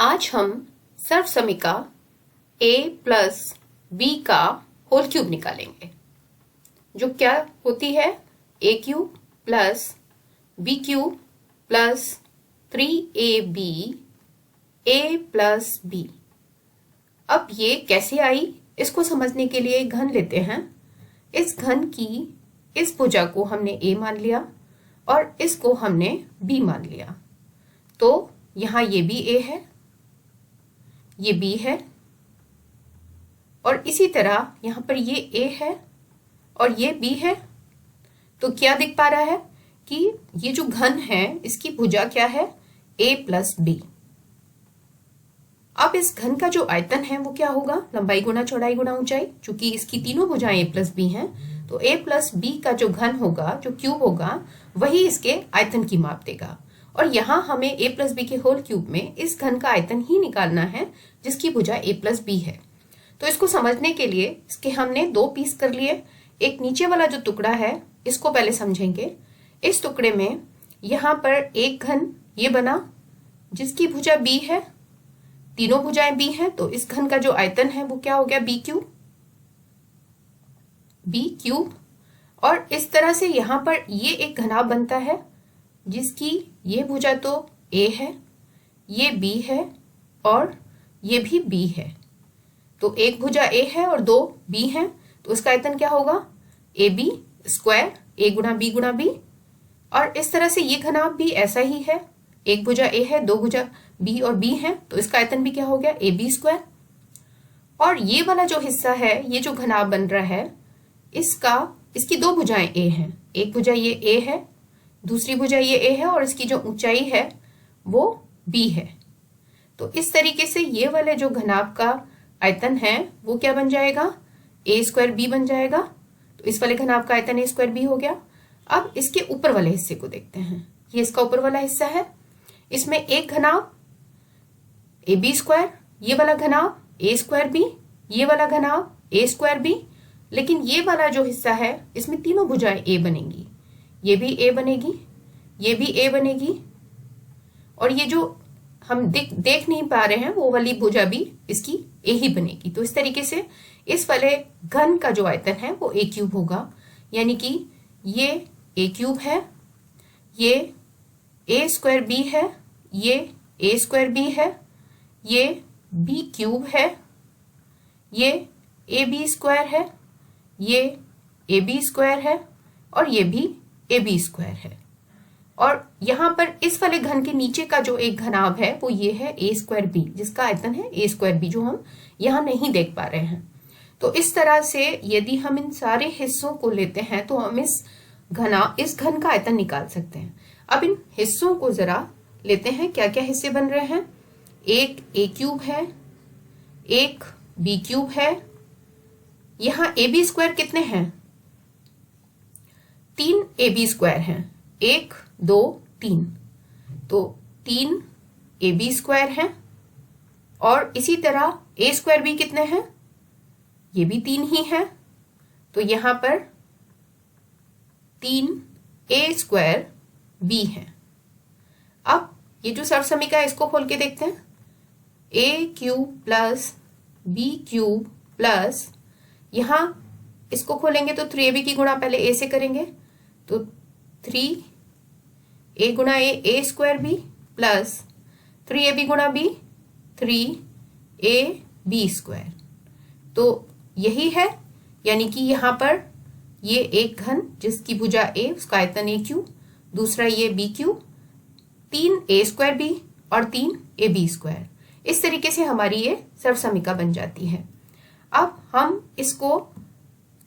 आज हम सर्वसमीका a प्लस बी का होल क्यूब निकालेंगे, जो क्या होती है a cube plus B cube plus 3ab a plus B. अब ये कैसे आई, इसको समझने के लिए एक घन लेते हैं। इस घन की इस भुजा को हमने a मान लिया और इसको हमने b मान लिया, तो यहाँ ये भी a है, ये b है और इसी तरह यहाँ पर ये a है और ये b है। तो क्या दिख पा रहा है कि ये जो घन है इसकी भुजा क्या है, a प्लस बी। अब इस घन का जो आयतन है वो क्या होगा, लंबाई गुना चौड़ाई गुना ऊंचाई। चूंकि इसकी तीनों भुजाएं a प्लस बी हैं, तो a प्लस बी का जो घन होगा, जो क्यूब होगा, वही इसके आयतन की माप देगा। और यहाँ हमें a प्लस बी के होल क्यूब में इस घन का आयतन ही निकालना है जिसकी भुजा a प्लस बी है। तो इसको समझने के लिए इसके हमने दो पीस कर लिए। एक नीचे वाला जो टुकड़ा है इसको पहले समझेंगे। इस टुकड़े में यहाँ पर एक घन ये बना जिसकी भुजा b है, तीनों भुजाएं b हैं, तो इस घन का जो आयतन है वो क्या हो गया, b क्यूब। और इस तरह से यहाँ पर ये एक घनाभ बनता है जिसकी ये भुजा तो a है, ये b है और ये भी b है। तो एक भुजा a है और दो b हैं, तो इसका आयतन क्या होगा, ab स्क्वायर, a गुणा b गुणा b। और इस तरह से ये घनाभ भी ऐसा ही है, एक भुजा a है, दो भुजा b और b है, तो इसका आयतन भी क्या हो गया, ab स्क्वायर। और ये वाला जो हिस्सा है, ये जो घनाभ बन रहा है, इसकी दो भुजाएं a हैं, एक भुजा ये a है, दूसरी भुजा ये a है और इसकी जो ऊंचाई है वो b है। तो इस तरीके से ये वाले जो घनाभ का आयतन है वो क्या बन जाएगा, a स्क्वायर b बन जाएगा। तो इस वाले घनाभ का आयतन a स्क्वायर b हो गया। अब इसके ऊपर वाले हिस्से को देखते हैं। ये इसका ऊपर वाला हिस्सा है, इसमें एक घनाभ ए बी स्क्वायर, ये वाला घनाभ a स्क्वायर b, ये वाला घनाभ a स्क्वायर b। लेकिन ये वाला जो हिस्सा है इसमें तीनों भुजाएं a बनेंगी, ये भी a बनेगी, ये भी a बनेगी और ये जो हम देख नहीं पा रहे हैं वो वाली भुजा भी इसकी a ही बनेगी। तो इस तरीके से इस वाले घन का जो आयतन है वो a क्यूब होगा, यानी कि ये a क्यूब है, ये a स्क्वायर b है, ये a स्क्वायर b है, ये b क्यूब है, ये a b स्क्वायर है, ये a b स्क्वायर है और ये भी a b स्क्वायर है। और यहाँ पर इस वाले घन के नीचे का जो एक घनाभ है वो ये है a स्क्वायर b, जिसका आयतन है a स्क्वायर b, जो हम यहाँ नहीं देख पा रहे हैं। तो इस तरह से यदि हम इन सारे हिस्सों को लेते हैं तो हम इस घन का आयतन निकाल सकते हैं। अब इन हिस्सों को जरा लेते हैं, क्या क्या हिस्से बन रहे हैं। एक a क्यूब है, एक b क्यूब है, यहाँ ए बी स्क्वायर कितने हैं, 3 ab स्क्वायर हैं, 1 2 3, तो 3 ab स्क्वायर हैं। और इसी तरह a स्क्वायर b कितने हैं, ये भी 3 ही है, तो यहाँ पर 3 a स्क्वायर b है। अब ये जो सर्वसमीका है इसको खोल के देखते हैं। a cube plus b cube plus, यहाँ इसको खोलेंगे तो 3ab की गुणा पहले a से करेंगे, तो 3a गुणा a square b plus 3ab गुणा b 3ab स्क्वायर। तो यही है, यानी कि यहाँ पर ये एक घन जिसकी भुजा a, उसका आयतन a क्यूब, दूसरा ये b cube, 3a square b और 3ab स्क्वायर। इस तरीके से हमारी ये सर्वसमीका बन जाती है। अब हम इसको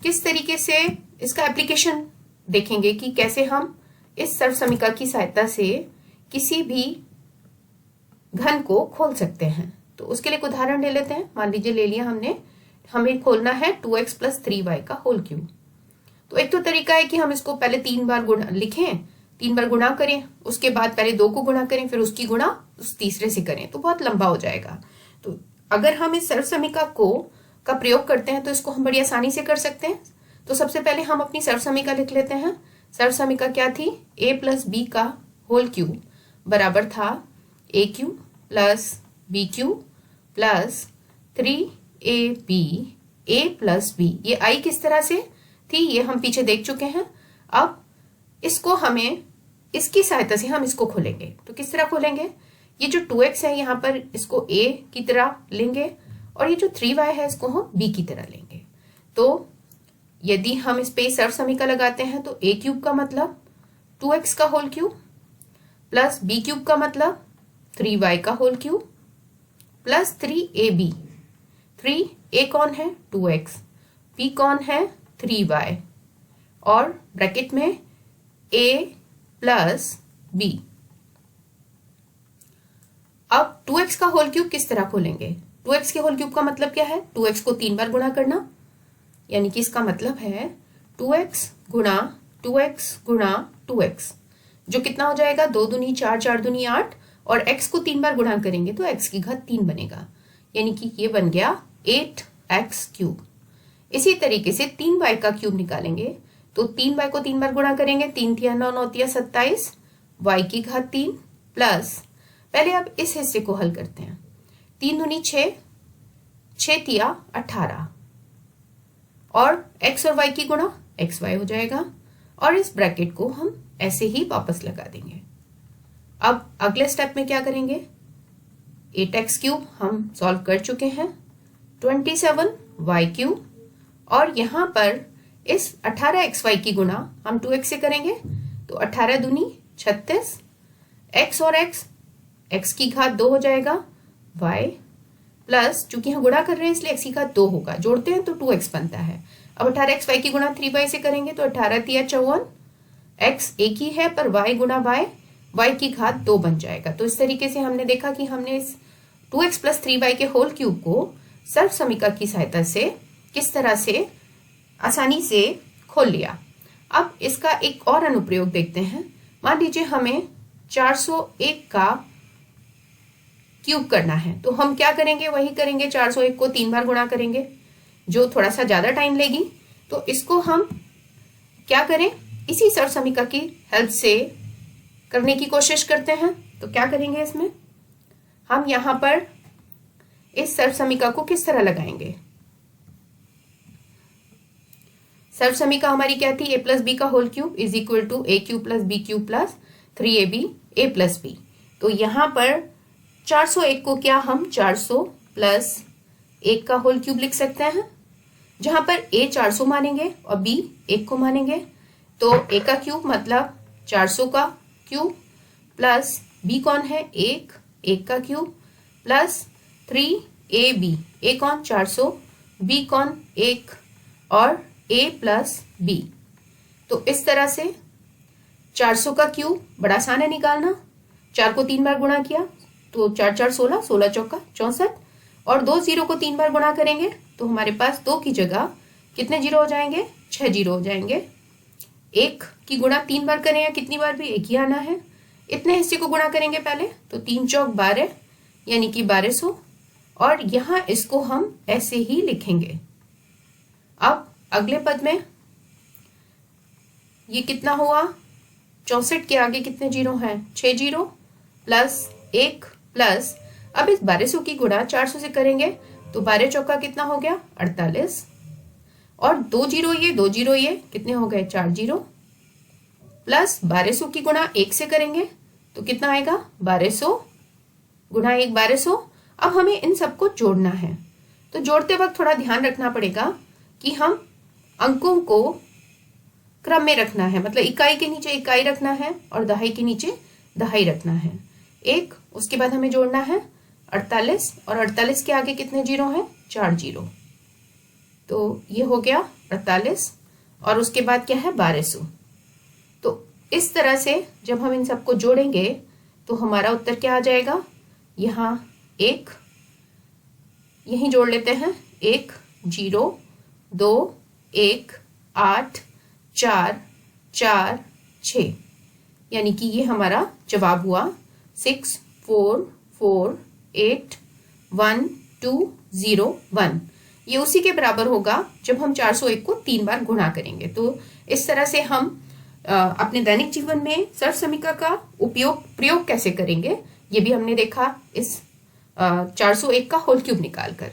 किस तरीके से इसका एप्लीकेशन देखेंगे कि कैसे हम इस सर्वसमीका की सहायता से किसी भी घन को खोल सकते हैं। तो उसके लिए एक उदाहरण ले लेते हैं। मान लीजिए ले लिया हमने, हमें खोलना है 2x प्लस 3y का होल क्यूब। तो एक तो तरीका है कि हम इसको पहले 3 बार गुणा लिखें, 3 बार गुणा करें, उसके बाद पहले 2 को गुणा करें, फिर उसकी गुणा उस तीसरे से करें, तो बहुत लंबा हो जाएगा। तो अगर हम इस सर्वसमीका का प्रयोग करते हैं तो इसको हम बड़ी आसानी से कर सकते हैं। तो सबसे पहले हम अपनी सर्वसमीका लिख लेते हैं। सर्वसमीका क्या थी, a प्लस बी का होल क्यूब बराबर था a cube plus B cube plus 3ab a plus B. ये आई किस तरह से थी ये हम पीछे देख चुके हैं। अब इसको हमें इसकी सहायता से हम इसको खोलेंगे। तो किस तरह खोलेंगे, ये जो 2x है यहाँ पर इसको a की तरह लेंगे और ये जो 3y है इसको हम b की तरह लेंगे। तो यदि हम इस पे सर्व समीकरण लगाते हैं तो a क्यूब का मतलब 2x का whole cube plus b cube का मतलब 3y का whole cube plus 3ab। 3a कौन है 2x, b कौन है 3y और ब्रैकेट में a प्लस b। अब 2x का होल क्यूब किस तरह खोलेंगे, 2x के होल क्यूब का मतलब क्या है, 2x को 3 बार गुणा करना, यानी कि इसका मतलब है 2x गुणा 2x गुणा 2x, जो कितना हो जाएगा 2 दूनी 4, 4 दूनी 8 और x को 3 बार गुणा करेंगे तो x की घात 3 बनेगा, यानी कि ये बन गया 8x क्यूब। इसी तरीके से 3y का क्यूब निकालेंगे तो 3y को 3 बार गुणा करेंगे, 3 तिया 9, 9 तिया 27, y की घात 3 प्लस, पहले अब इस हिस्से को हल करते हैं, 3 दूनी 6, 6 तिया 18 और x और y की गुणा xy हो जाएगा और इस ब्रैकेट को हम ऐसे ही वापस लगा देंगे। अब अगले स्टेप में क्या करेंगे, 8x क्यूब हम सॉल्व कर चुके हैं, 27y क्यूब और यहां पर इस 18xy की गुणा हम 2x से करेंगे तो 18 दूनी 36, x और x की घात 2 हो जाएगा, y प्लस चूंकि हम गुणा कर रहे हैं इसलिए x की घात 2 होगा, जोड़ते हैं तो 2x बनता है। अब 18xy की गुणा 3y से करेंगे तो 18 तिया 54, x एक ही है पर y गुणा y की घात 2 बन जाएगा। तो इस तरीके से हमने देखा कि हमने इस 2x प्लस 3y के होल क्यूब को सर्व समीकरण की सहायता से किस तरह से आसानी से खोल लिया। अब इसका एक और अनुप्रयोग देखते हैं। मान लीजिए हमें 401 का क्यूब करना है तो हम क्या करेंगे, वही करेंगे, 401 को 3 बार गुणा करेंगे जो थोड़ा सा ज्यादा टाइम लेगी। तो इसको हम क्या करें, इसी सर्व समीकरण की हेल्प से करने की कोशिश करते हैं। तो क्या करेंगे, इसमें हम यहां पर इस सर्व समीकरण को किस तरह लगाएंगे। सर्व समीकरण हमारी क्या थी, a प्लस बी का whole cube is equal to a cube plus B cube plus 3ab a plus B. तो यहां पर 401 को क्या हम 400 प्लस 1 का होल क्यूब लिख सकते हैं, जहां पर a 400 मानेंगे और b 1 को मानेंगे। तो a का क्यूब मतलब 400 का क्यूब प्लस b कौन है 1 का क्यूब प्लस 3ab, a कौन 400, b कौन 1 और a प्लस b। तो इस तरह से 400 का क्यूब बड़ा आसान है निकालना, 4 को 3 बार गुणा किया तो 4 4 16, 16 चौका 64 और 2 जीरो को 3 बार गुणा करेंगे तो हमारे पास 2 की जगह कितने जीरो हो जाएंगे, 6 जीरो हो जाएंगे। 1 की गुणा 3 बार करें या कितनी बार भी एक ही आना है। इतने हिस्से को गुणा करेंगे पहले तो 3 चौक 12 यानी कि 1200 और यहां इसको हम ऐसे ही लिखेंगे। अब अगले पद में ये कितना हुआ, 64 के आगे कितने जीरो हैं, 6 जीरो प्लस 1 प्लस, अब इस 1200 की गुणा 400 से करेंगे तो 12 चौका कितना हो गया 48 और 2 जीरो ये 2 जीरो ये कितने हो गए 4 जीरो प्लस 1200 की गुणा 1 से करेंगे तो कितना आएगा 1200 गुणा 1 1200। अब हमें इन सबको जोड़ना है तो जोड़ते वक्त थोड़ा ध्यान रखना पड़ेगा कि हम अंकों को क्रम में रखना है, मतलब इकाई के नीचे इकाई रखना है और दहाई के नीचे दहाई रखना है। एक उसके बाद हमें जोड़ना है 48 और 48 के आगे कितने जीरो हैं 4 जीरो, तो ये हो गया 48 और उसके बाद क्या है 1200। तो इस तरह से जब हम इन सबको जोड़ेंगे तो हमारा उत्तर क्या आ जाएगा, यहाँ 1 यहीं जोड़ लेते हैं 1 0 2 1 8 4 4 6, यानी कि ये हमारा जवाब हुआ 6 4 4 8 1 2 0 1। ये उसी के बराबर होगा जब हम 401 को 3 बार गुणा करेंगे। तो इस तरह से हम अपने दैनिक जीवन में सर्व समीकरण का प्रयोग कैसे करेंगे ये भी हमने देखा इस 401 का होल क्यूब निकाल कर।